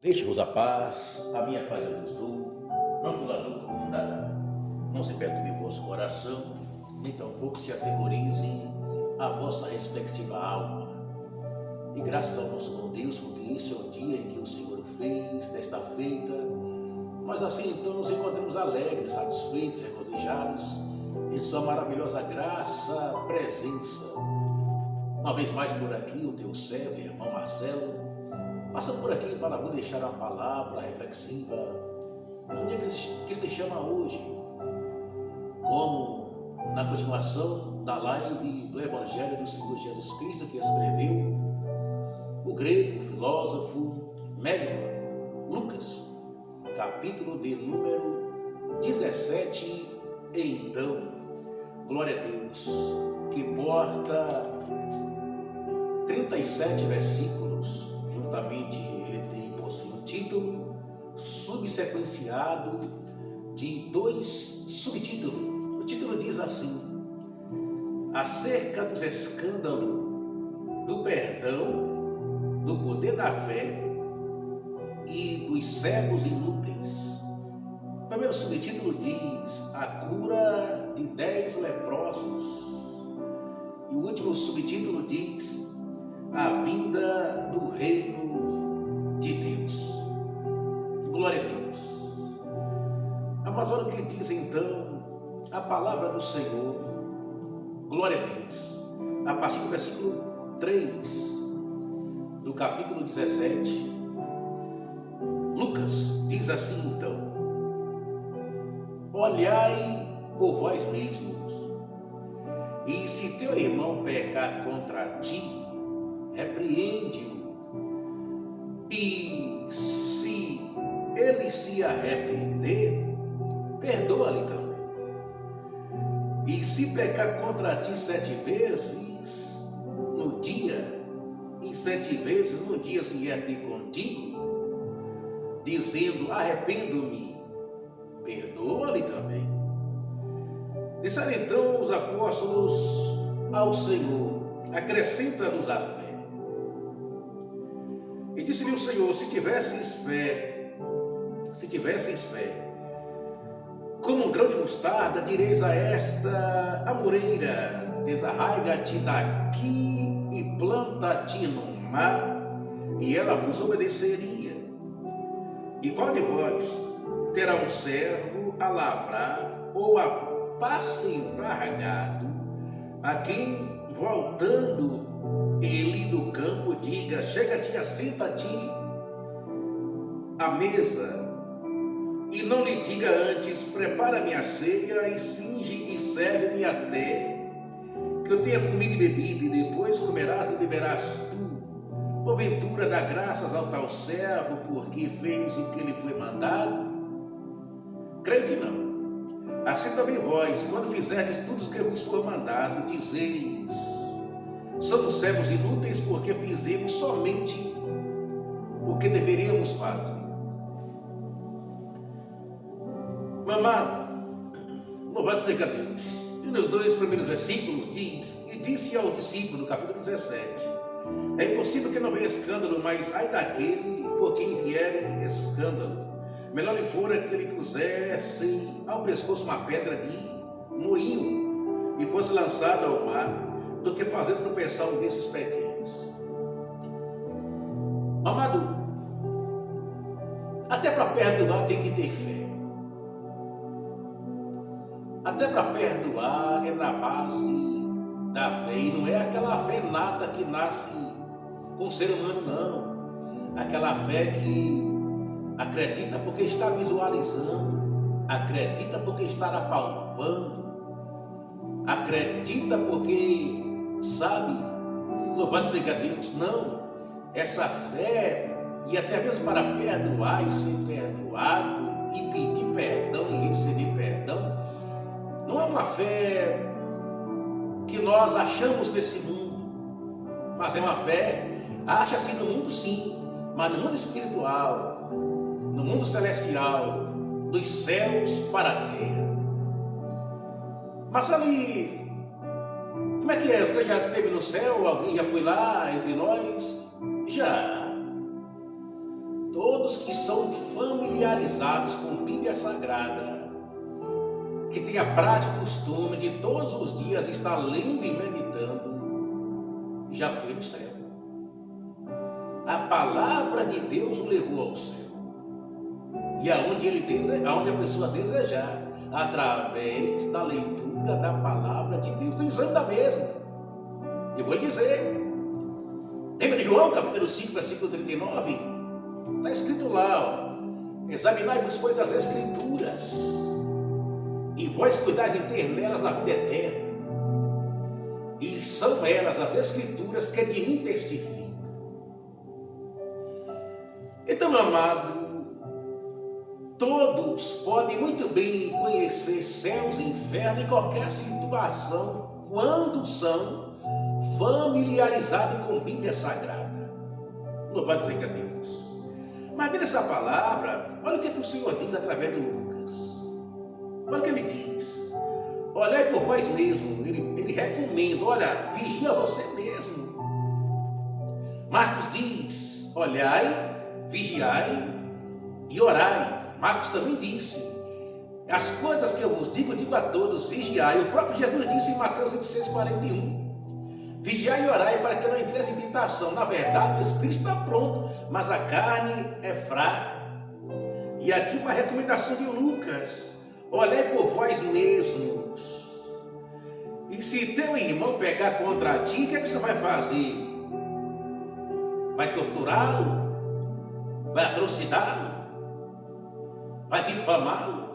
Deixe-vos a paz, a minha paz eu vos dou, não vos la dou como um dará. Não se perturbe o vosso coração, nem tampouco se atemorize a vossa respectiva alma. E graças ao nosso bom Deus, porque este é o dia em que o Senhor fez, desta feita, nós assim então nos encontramos alegres, satisfeitos, regozijados em sua maravilhosa graça, presença. Uma vez mais por aqui, o teu servo, irmão Marcelo, passa por aqui para vos deixar a palavra reflexiva no dia que se chama hoje, como na continuação da live do Evangelho do Senhor Jesus Cristo que escreveu o grego, filósofo, médico Lucas, capítulo de número 17, e então, glória a Deus, que porta 37 versículos. Juntamente ele possui um título subsequenciado de 2 subtítulos. O título diz assim: acerca dos escândalos do perdão, do poder da fé e dos cegos inúteis. O primeiro subtítulo diz: a cura de 10 leprosos. E o último subtítulo diz: a vinda do reino de Deus. Glória a Deus. Mas olha o que diz então a palavra do Senhor. Glória a Deus. A partir do versículo 3 do capítulo 17, Lucas diz assim então: olhai por vós mesmos, e se teu irmão pecar contra ti, repreende-o, e se ele se arrepender, perdoa-lhe também. E se pecar contra ti 7 vezes no dia, e 7 vezes no dia se vier ter contigo, dizendo arrependo-me, perdoa-lhe também. Disseram então os apóstolos ao Senhor: acrescenta-nos a fé. E disse-lhe o Senhor: se tivesses fé, como um grão de mostarda, direis a esta amoreira: desarraiga-te daqui e planta-te no mar, e ela vos obedeceria. E qual de vós terá um servo a lavrar ou a apacentar gado, a quem, voltando ele do campo, diga: chega-te, assenta-te à mesa, e não lhe diga antes: prepara-me a ceia e cinge e serve-me até que eu tenha comido e bebido, e depois comerás e beberás tu? Porventura dá graças ao tal servo porque fez o que lhe foi mandado? Creio que não. Assim também vós, quando fizerdes tudo o que vos for mandado, dizeis: somos servos inúteis porque fizemos somente o que deveríamos fazer. Amado, louvado seja Deus. E nos 2 primeiros versículos diz: e disse aos discípulos, no capítulo 17: é impossível que não venha escândalo, mas ai daquele por quem vier escândalo. Melhor lhe fora que lhe pusessem ao pescoço uma pedra de moinho e fosse lançado ao mar, do que fazer tropeçar um desses pequenos. Amado, até para perdoar tem que ter fé. Até para perdoar é na base da fé, e não é aquela fé nata que nasce com o ser humano, não. Aquela fé que acredita porque está visualizando, acredita porque está apalpando, acredita porque sabe. Louvado seja Deus. Não, essa fé, e até mesmo para perdoar e ser perdoado, e pedir perdão e receber perdão, não é uma fé que nós achamos nesse mundo, mas é uma fé, acha-se no mundo sim, mas no mundo espiritual, no mundo celestial, dos céus para a terra. Mas ali, como é que é? Você já esteve no céu? Alguém já foi lá entre nós? Já. todos que são familiarizados com Bíblia Sagrada, que tem a prática e costume de todos os dias estar lendo e meditando, já foi no céu. A palavra de Deus o levou ao céu. E aonde a pessoa desejar, através da leitura da palavra de Deus, do exame da mesma. Eu vou dizer, lembra de João, capítulo 5, versículo 39? Está escrito lá, ó, examinai-vos, pois, as Escrituras, e vós cuidais em ter nelas a vida eterna, e são elas, as Escrituras, que de mim testificam. Então, meu amado, todos podem muito bem conhecer céus e inferno em qualquer situação, quando são familiarizados com a Bíblia Sagrada. Louvado seja Deus. Mas nessa palavra, olha o que o Senhor diz através de Lucas. Olha o que ele diz. Olhai por vós mesmo. Ele recomenda, olha, vigia você mesmo. Marcos diz, olhai, vigiai e orai. Marcos também disse, as coisas que eu vos digo, eu digo a todos, vigiai. O próprio Jesus disse em Mateus 26:41, vigiai e orai para que não entreis em tentação. Na verdade, o espírito está pronto, mas a carne é fraca. E aqui uma recomendação de Lucas, olhai por vós mesmos. E se teu irmão pecar contra ti, o que é que você vai fazer? Vai torturá-lo? Vai atrocidá-lo? Vai difamá-lo?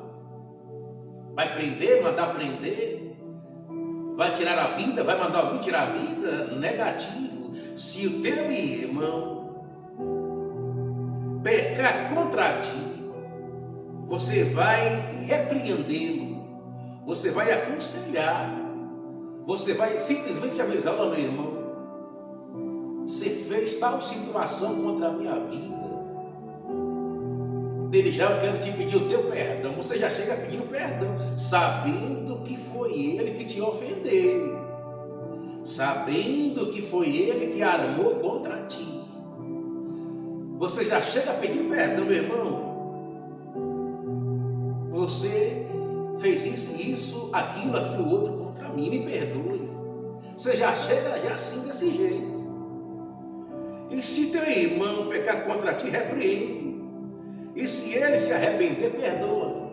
Vai prender, mandar prender? Vai tirar a vida? Vai mandar alguém tirar a vida? Negativo. Se o teu irmão pecar contra ti, você vai repreendê-lo, você vai aconselhar, você vai simplesmente avisar: olha, meu irmão, você fez tal situação contra a minha vida, desde já eu quero te pedir o teu perdão. Você já chega pedindo perdão, sabendo que foi ele que te ofendeu, sabendo que foi ele que armou contra ti. Você já chega pedindo perdão, meu irmão. Você fez isso, aquilo outro contra mim, me perdoe. Você já chega já assim, desse jeito. E se teu irmão pecar contra ti, repreende. E se ele se arrepender, perdoa.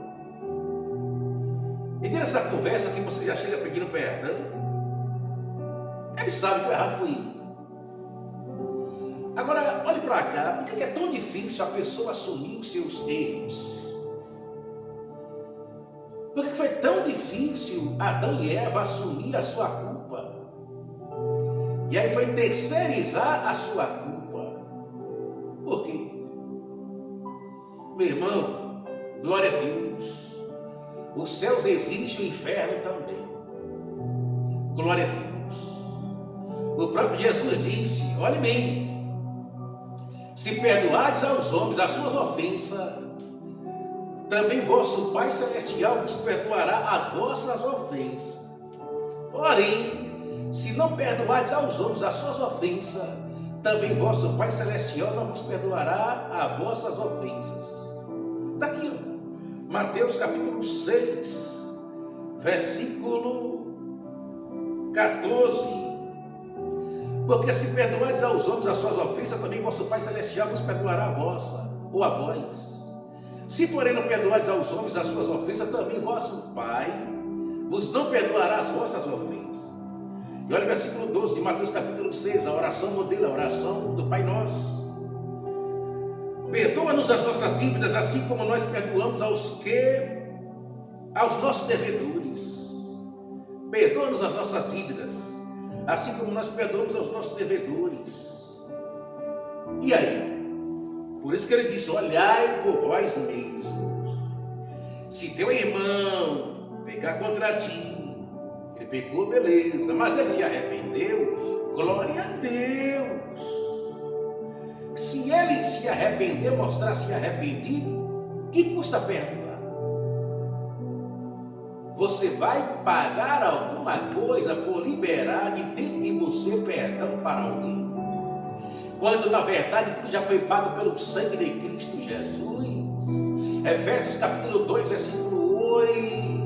E nessa conversa que você já chega pedindo perdão, ele sabe que o errado foi ele. Agora, olhe para cá, por que é tão difícil a pessoa assumir os seus erros? Por que foi tão difícil Adão e Eva assumir a sua culpa? E aí foi terceirizar a sua culpa. Por quê? Meu irmão, glória a Deus. Os céus existem, o inferno também. Glória a Deus. O próprio Jesus disse: olhe bem, se perdoardes aos homens as suas ofensas, também vosso Pai Celestial vos perdoará as vossas ofensas. Porém, se não perdoardes aos homens as suas ofensas, também vosso Pai Celestial não vos perdoará as vossas ofensas. Está aqui, ó, Mateus capítulo 6, versículo 14. Porque se perdoardes aos homens as suas ofensas, também vosso Pai Celestial vos perdoará a vossa, ou a vós. Se porém não perdoardes aos homens as suas ofensas, também vosso Pai vos não perdoará as vossas ofensas. E olha o versículo 12 de Mateus capítulo 6, a oração modelo, a oração do Pai Nosso. Perdoa-nos as nossas dívidas, assim como nós perdoamos aos nossos devedores. Perdoa-nos as nossas dívidas, assim como nós perdoamos aos nossos devedores. E aí? Por isso que ele disse: olhai por vós mesmos. Se teu irmão pecar contra ti, ele pecou, beleza, mas ele se arrependeu, glória a Deus. Se ele se arrepender, mostrar-se arrependido, que custa perdoar? Você vai pagar alguma coisa por liberar de dentro de você perdão para alguém? quando na verdade tudo já foi pago pelo sangue de Cristo Jesus. Efésios capítulo 2, versículo 8.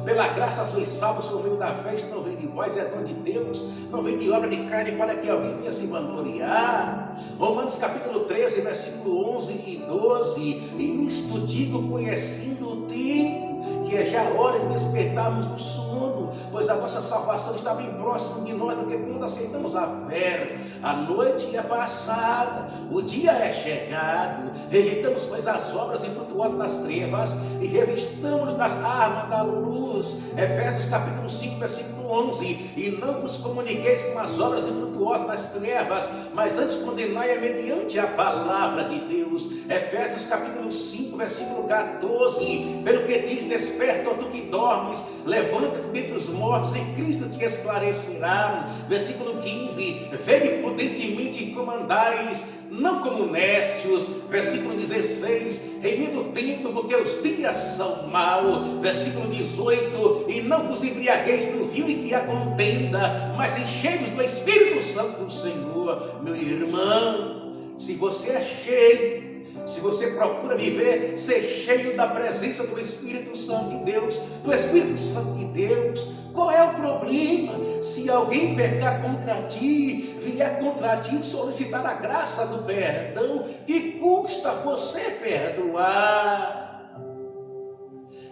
Pela graça sois salvos por meio da fé, isto não vem de vós, é dom de Deus, não vem de obra de carne para que alguém venha se vangloriar. Romanos capítulo 13, versículo 11 e 12. E isto digo conhecendo o tempo, que é já a hora de despertarmos do sono, pois a nossa salvação está bem próximo de nós do que quando aceitamos a fé. A noite é passada, o dia é chegado, rejeitamos pois as obras infrutuosas das trevas e revistamos das armas da luz. Efésios capítulo 5, versículo 11. E não vos comuniqueis com as obras infrutuosas das trevas, mas antes condenai-a mediante a palavra de Deus. Efésios capítulo 5, versículo 14. Pelo que diz: desperta, ó tu que dormes, levanta-te dentre os mortos e Cristo te esclarecerá. Versículo 15. Vede prudentemente e comandais, não como necios. Versículo 16. Remindo o tempo, porque os dias são maus. Versículo 18. E não vos embriagueis no vinho em que há contenda, mas enchei-vos do Espírito Santo do Senhor. Meu irmão, se você é cheio, se você procura viver, ser cheio da presença do Espírito Santo de Deus, do Espírito Santo de Deus, qual é o problema? Se alguém pecar contra ti, vier contra ti solicitar a graça do perdão, que custa você perdoar?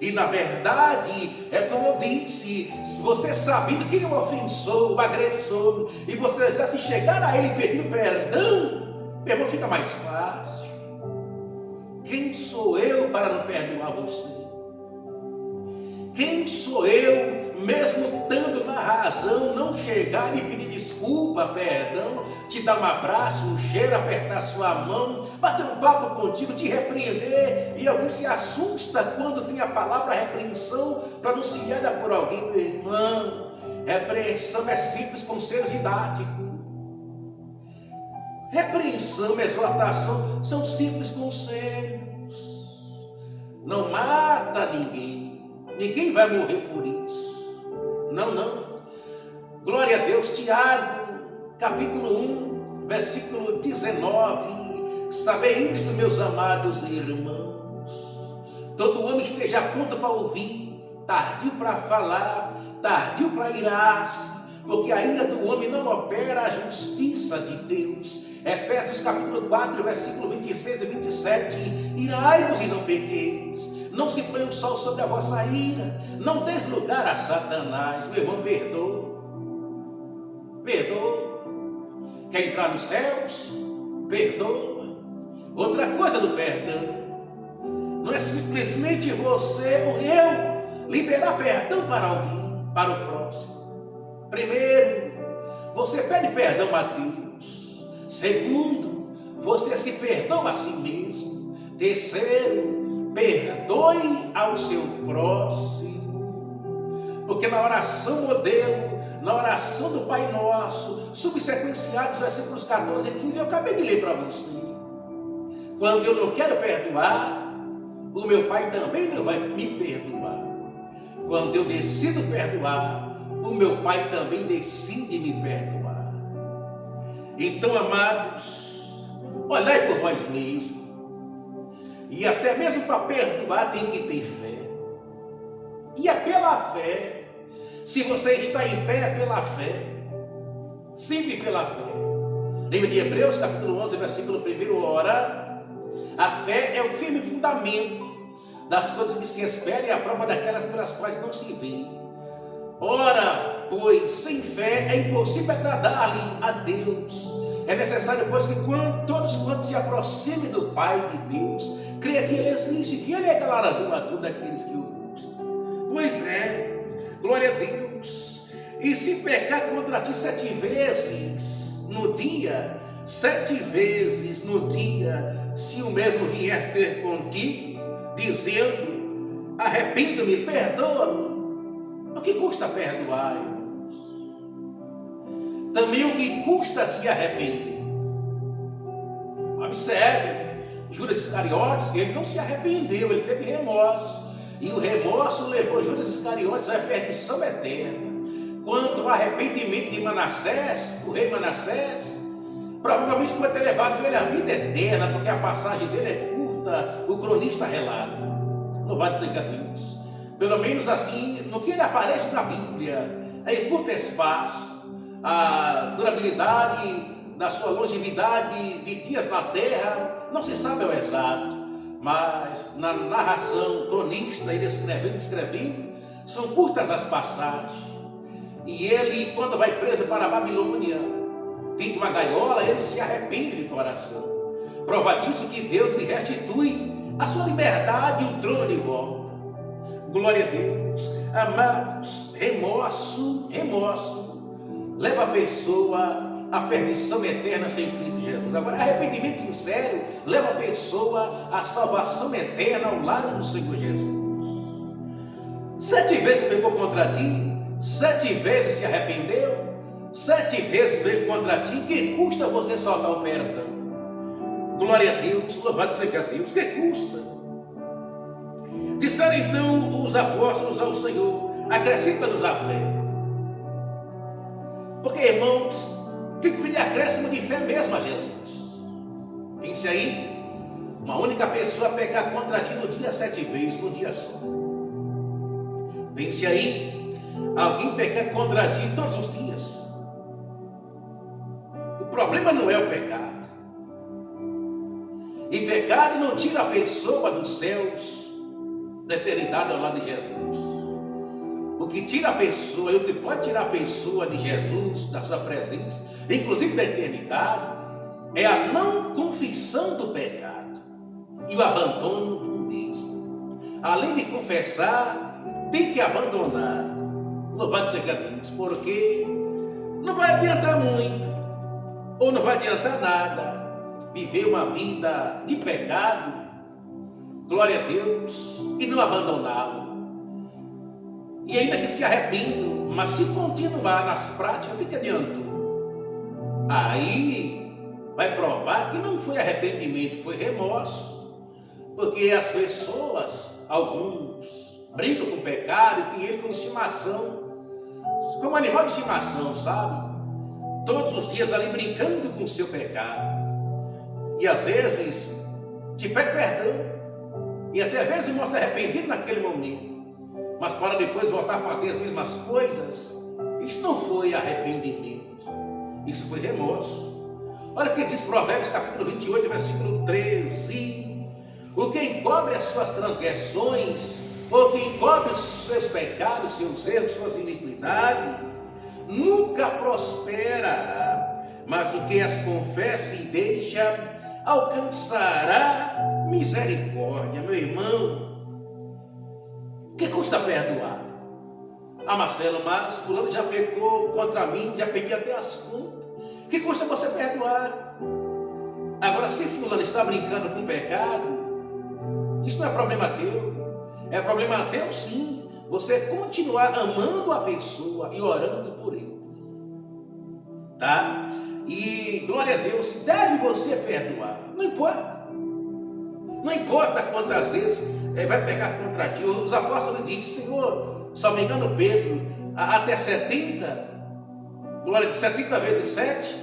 E na verdade, é como eu disse, se você sabendo quem é o ofensor, o agressor, e você já se chegar a ele pedindo perdão, meu irmão, fica mais fácil. Quem sou eu para não perdoar você? Quem sou eu, mesmo estando na razão, não chegar e pedir desculpa, perdão, te dar um abraço, um cheiro, apertar sua mão, bater um papo contigo, te repreender, e alguém se assusta quando tem a palavra repreensão pronunciada por alguém? Meu irmão, repreensão é simples conselho didático. Repreensão, exortação são simples conselhos. Não mata ninguém. Ninguém vai morrer por isso. Não, não. Glória a Deus. Tiago, capítulo 1, versículo 19. Sabei isto, meus amados irmãos. Todo homem esteja pronto para ouvir, tardio para falar, tardio para irar-se, porque a ira do homem não opera a justiça de Deus. Efésios capítulo 4, versículo 26 e 27. Irai-vos e não pequeis. Não se ponha o sol sobre a vossa ira. Não deis lugar a Satanás. Meu irmão, perdoa. Perdoa. Quer entrar nos céus? Perdoa. Outra coisa do perdão, não é simplesmente você ou eu liberar perdão para alguém, para o próximo. Primeiro, você pede perdão a Deus. Segundo, você se perdoa a si mesmo. Terceiro, perdoe ao seu próximo. Porque na oração modelo, na oração do Pai Nosso, subsequenciados versículos 14 e 15, eu acabei de ler para você. Quando eu não quero perdoar, o meu Pai também não vai me perdoar. Quando eu decido perdoar, o meu Pai também decide me perdoar. Então, amados, olhai por vós mesmos. E até mesmo para perdoar tem que ter fé. E é pela fé. Se você está em pé, é pela fé. Sempre pela fé. Lembra de Hebreus capítulo 11, versículo 1. Ora, a fé é o firme fundamento das coisas que se esperam e a prova daquelas pelas quais não se vê. Ora, pois sem fé é impossível agradar-lhe a Deus. É necessário, pois, que todos quantos se aproximem do Pai de Deus, creia que Ele existe, que Ele é galardoador a todos aqueles que o buscam. Pois é, glória a Deus. E se pecar contra ti 7 vezes no dia, 7 vezes no dia, se o mesmo vier ter contigo, dizendo, arrependo-me, perdoa-me, o que custa perdoar, irmãos? Também o que custa se arrepender. Observe, Judas Iscariotes, ele não se arrependeu, ele teve remorso. E o remorso levou Judas Iscariotes à perdição eterna. Quanto ao arrependimento de Manassés, o rei Manassés, provavelmente pode ter levado ele à vida eterna, porque a passagem dele é curta, o cronista relata. Louvado seja Deus. Pelo menos assim, no que ele aparece na Bíblia, em curto espaço, a durabilidade da sua longevidade de dias na terra, não se sabe ao exato, mas na narração cronista, ele escrevendo, são curtas as passagens. E ele, quando vai preso para a Babilônia, dentro de uma gaiola, ele se arrepende de coração. Prova disso que Deus lhe restitui a sua liberdade e o trono de volta. Glória a Deus. Amados, remorso leva a pessoa à perdição eterna sem Cristo Jesus. Agora, arrependimento sincero leva a pessoa à salvação eterna ao lado do Senhor Jesus. 7 vezes pecou contra ti, 7 vezes se arrependeu, 7 vezes veio contra ti. Que custa você soltar o perdão? Glória a Deus, louvado seja Deus. Que custa? Disseram então os apóstolos ao Senhor: acrescenta-nos a fé. Porque, irmãos, tem que pedir acréscimo de fé mesmo a Jesus. Pense aí, uma única pessoa pecar contra ti no dia 7 vezes, num dia só. Pense aí, alguém pecar contra ti todos os dias. O problema não é o pecado. E pecado não tira a pessoa dos céus, da eternidade ao lado de Jesus. O que tira a pessoa, e o que pode tirar a pessoa de Jesus, da sua presença, inclusive da eternidade, é a não confissão do pecado e o abandono do mesmo. Além de confessar, tem que abandonar. Louvado seja Deus, porque não vai adiantar muito, ou não vai adiantar nada, viver uma vida de pecado, glória a Deus, e não abandoná-lo. E ainda que se arrependam, mas se continuar nas práticas, o que adiantou? Aí vai provar que não foi arrependimento, foi remorso. Porque as pessoas, alguns, brincam com o pecado e tem ele como estimação, como animal de estimação, sabe? Todos os dias ali brincando com o seu pecado. E às vezes te pede perdão, e até às vezes mostra arrependido naquele momento, mas para depois voltar a fazer as mesmas coisas. Isso não foi arrependimento, isso foi remorso. Olha o que diz Provérbios capítulo 28, versículo 13: o que encobre as suas transgressões, ou que encobre os seus pecados, seus erros, suas iniquidades, nunca prosperará, mas o que as confessa e deixa alcançará misericórdia. Meu irmão, que custa perdoar? Ah, Marcelo, mas fulano já pecou contra mim, já peguei até as contas. Que custa você perdoar? Agora, se fulano está brincando com pecado, isso não é problema teu. É problema teu, sim, você continuar amando a pessoa e orando por ele, tá? E glória a Deus, deve você perdoar, não importa. Não importa quantas vezes vai pegar contra ti. Os apóstolos dizem: Senhor, só me engano Pedro, até 70, glória de 70 vezes 7,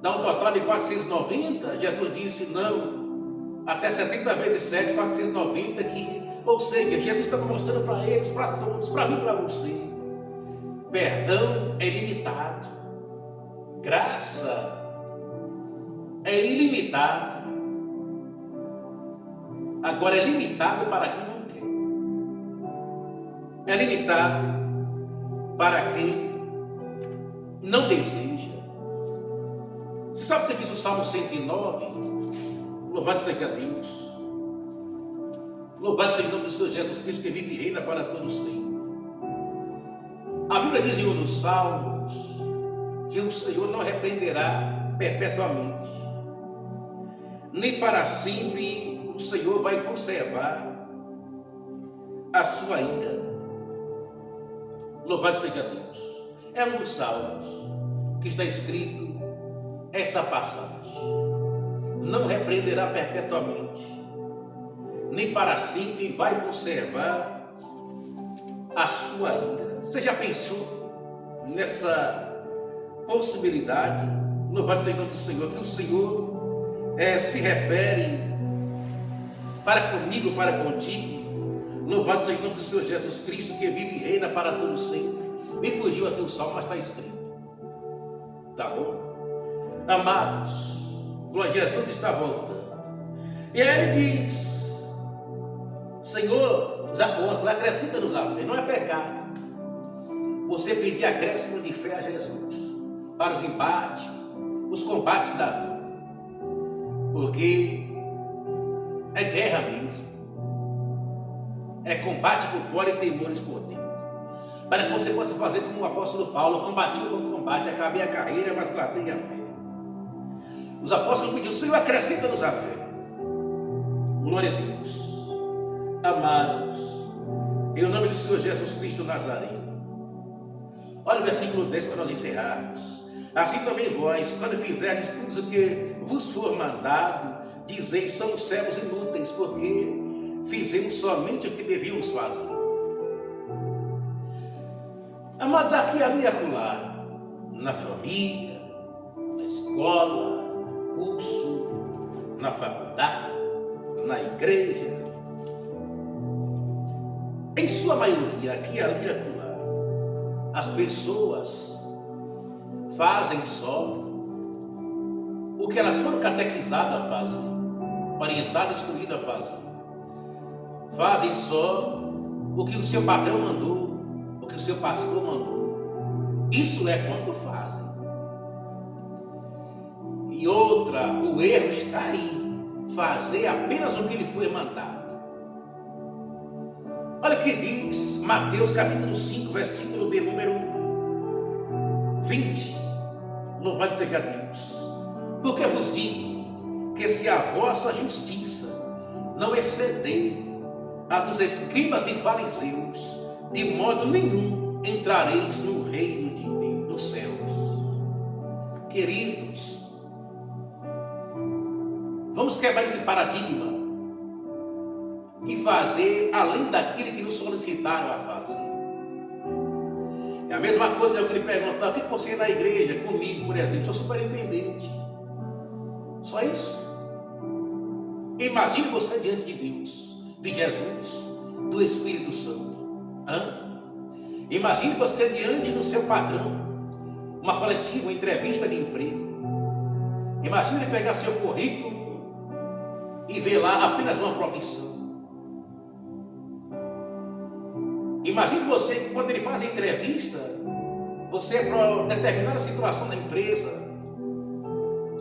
dá um total de 490. Jesus disse: não, até 70 vezes 7, 490, ou seja, Jesus estava mostrando para eles, para todos, para mim e para você, perdão é ilimitado, graça é ilimitada. Agora é limitado para quem não quer. É limitado para quem não deseja. Você sabe o que diz o Salmo 109? Louvado seja Deus. Louvado seja o nome do Senhor Jesus Cristo, que vive e reina para todos sempre. A Bíblia diz em um dos Salmos que o Senhor não repreenderá perpetuamente, nem para sempre o Senhor vai conservar a sua ira. Louvado seja Deus. É um dos salmos que está escrito essa passagem: não repreenderá perpetuamente, nem para sempre vai conservar a sua ira. Você já pensou nessa possibilidade Louvado seja o nome do Senhor, que o Senhor se refere para comigo, para contigo. Louvado seja o nome do Senhor Jesus Cristo, que vive e reina para todo sempre. Me fugiu aqui o salmo, mas está escrito. Tá bom? Amados, glória a Jesus está voltando. E aí ele diz: Senhor, os apóstolos, acrescenta-nos a fé. Não é pecado você pedir acréscimo de fé a Jesus para os embates, os combates da vida, porque é guerra mesmo, é combate por fora e temores por dentro, para que você possa fazer como o apóstolo Paulo: combati o bom combate, acabei a carreira, mas guardei a fé. Os apóstolos pediram: Senhor, acrescenta-nos a fé. Glória a Deus. Amados, em nome do Senhor Jesus Cristo Nazareno, olha o versículo 10 para nós encerrarmos. Assim também vós, quando fizerdes tudo o que vos for mandado, dizeis: somos servos inúteis, porque fizemos somente o que devíamos fazer. Amados, aqui, ali e acolá, na família, na escola, no curso, na faculdade, na igreja, em sua maioria, aqui, ali e acolá, as pessoas fazem só o que elas foram catequizadas a fazer, orientadas, instruídas a fazer. Fazem só o que o seu patrão mandou, o que o seu pastor mandou. Isso é quando fazem. E outra, o erro está aí, fazer apenas o que lhe foi mandado. Olha o que diz Mateus capítulo 5, versículo de número 20. Louvado seja Deus. Porque vos digo que se a vossa justiça não exceder a dos escribas e fariseus, de modo nenhum entrareis no reino de Deus, dos céus. Queridos, vamos quebrar esse paradigma e fazer além daquilo que nos solicitaram a fazer. É a mesma coisa de eu lhe perguntar: o que você é na igreja? Comigo, por exemplo, sou superintendente. Só isso? Imagine você diante de Deus, de Jesus, do Espírito Santo. Imagine você diante do seu patrão, uma coletiva, uma entrevista de emprego. Imagine ele pegar seu currículo e ver lá apenas uma profissão. Imagine você que quando ele faz a entrevista, você é para determinada situação da empresa,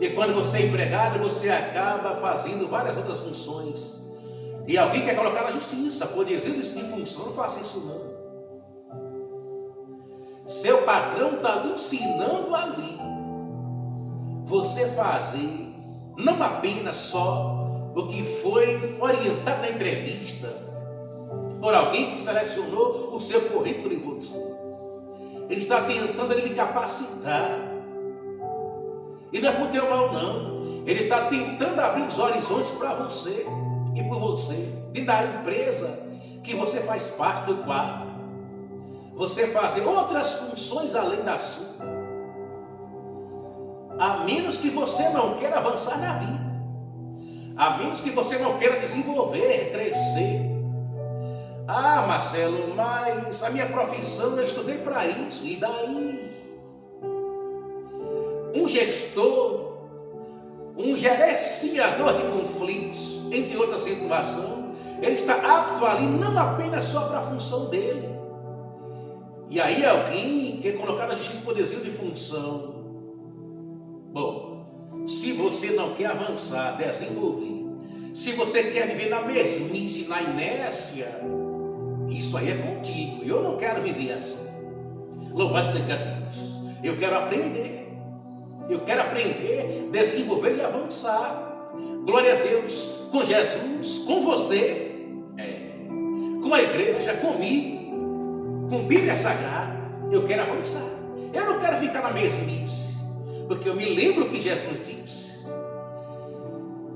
e quando você é empregado, você acaba fazendo várias outras funções, e alguém quer colocar na justiça, por exercício de função, não faça isso não. Seu patrão está lhe ensinando ali, você fazer não apenas só o que foi orientado na entrevista, por alguém que selecionou o seu currículo em você. Ele está tentando lhe capacitar. E não é por teu mal não. Ele está tentando abrir os horizontes para você e por você, e da empresa que você faz parte do quadro. Você fazer outras funções além da sua. A menos que você não queira avançar na vida. A menos que você não queira desenvolver, crescer. Ah, Marcelo, mas a minha profissão eu estudei para isso. E daí? Um gestor, um gerenciador de conflitos, entre outras situações, ele está apto ali não apenas só para a função dele. E aí alguém quer colocar na justiça por desvio de função. Bom, se você não quer avançar, desenvolver, se você quer viver na mesmice, na inércia, isso aí é contigo. Eu não quero viver assim. Louvado seja Deus. Eu quero aprender. Eu quero aprender, desenvolver e avançar. Glória a Deus. Com Jesus, com você, com a igreja, comigo, com Bíblia Sagrada. Eu quero avançar. Eu não quero ficar na mesmice. Porque eu me lembro que Jesus disse: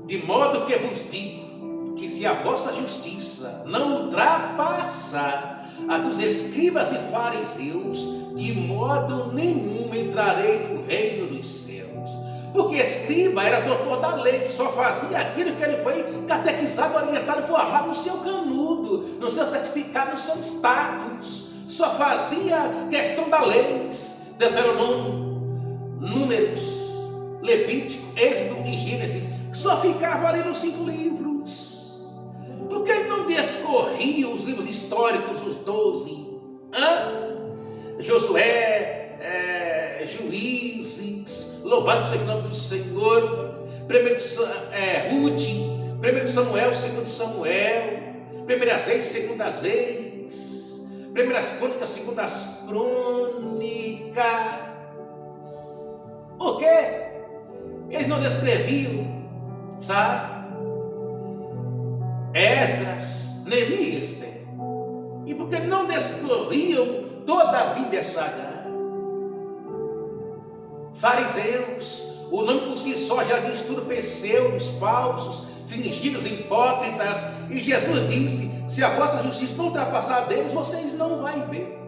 de modo que vos digo, que se a vossa justiça não ultrapassar a dos escribas e fariseus, de modo nenhum entrarei no reino dos céus. Porque escriba era doutor da lei, só fazia aquilo que ele foi catequizado, orientado, formado no seu canudo, no seu certificado, no seu status. Só fazia questão da lei, Deuteronômio, Números, Levítico, Êxodo e Gênesis. Só ficava ali nos 5 livros. Porque ele não descorria os livros históricos, os 12. Josué, Juízes, louvado seja o nome do Senhor. Ruth, 1 Samuel, 2 Samuel, 1 Reis, 2 Reis, 1 Crônicas, 2 Crônicas. Por quê? Eles não descreviam, sabe? Esdras, Neemias, e porque não descorriam toda a Bíblia Sagrada. Fariseus, o nome por si só já diz tudo, pseudos, falsos, fingidos, hipócritas. E Jesus disse: se a vossa justiça não ultrapassar deles, vocês não vão ver.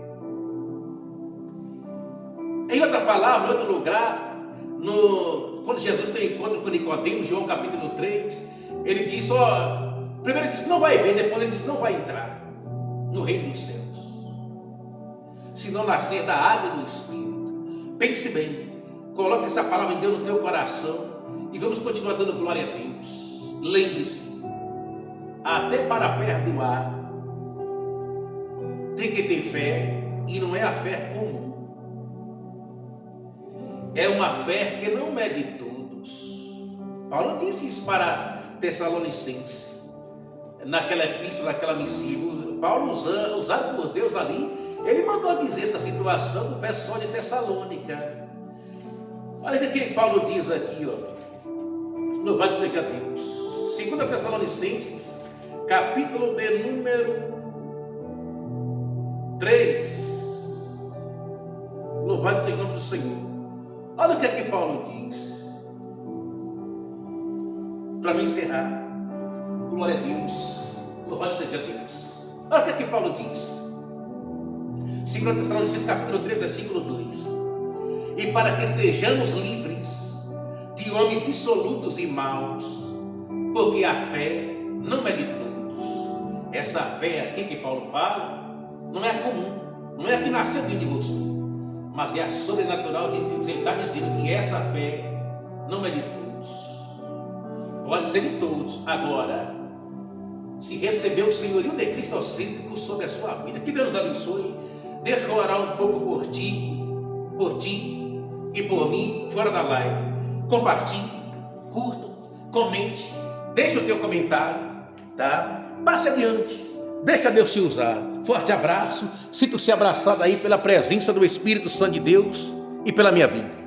Em outra palavra, em outro lugar, quando Jesus tem encontro com Nicodemo, João capítulo 3, ele diz: primeiro ele disse não vai ver, depois ele disse não vai entrar no reino dos céus, se não nascer da água e do Espírito. Pense bem, coloque essa palavra de Deus no teu coração e vamos continuar dando glória a Deus. Lembre-se, até para perdoar tem que ter fé, e não é a fé comum, é uma fé que não é de todos. Paulo disse isso para Tessalonicenses, naquela epístola, naquela missiva. Paulo, usado por Deus ali, ele mandou dizer essa situação do pessoal de Tessalônica. Olha o que Paulo diz aqui, louvado seja Deus. 2 Tessalonicenses, capítulo de número 3. Louvado seja o nome do Senhor. Olha o que aqui Paulo diz. Para me encerrar, glória a Deus, louvado seja Deus. Olha o que aqui Paulo diz. 2 Tessalonicenses capítulo 3, versículo 2. E para que estejamos livres de homens dissolutos e maus, porque a fé não é de todos. Essa fé aqui que Paulo fala não é comum, não é a que nasceu dentro de você, mas é a sobrenatural de Deus. Ele está dizendo que essa fé não é de todos. Pode ser de todos. Agora, se recebeu o senhorio de Cristo autêntico sobre a sua vida, que Deus nos abençoe. Deixa eu orar um pouco por ti e por mim, fora da live. Compartilhe, curta, comente, deixa o teu comentário, tá? Passe adiante, deixa Deus te usar. Forte abraço, sinto-se abraçado aí pela presença do Espírito Santo de Deus e pela minha vida.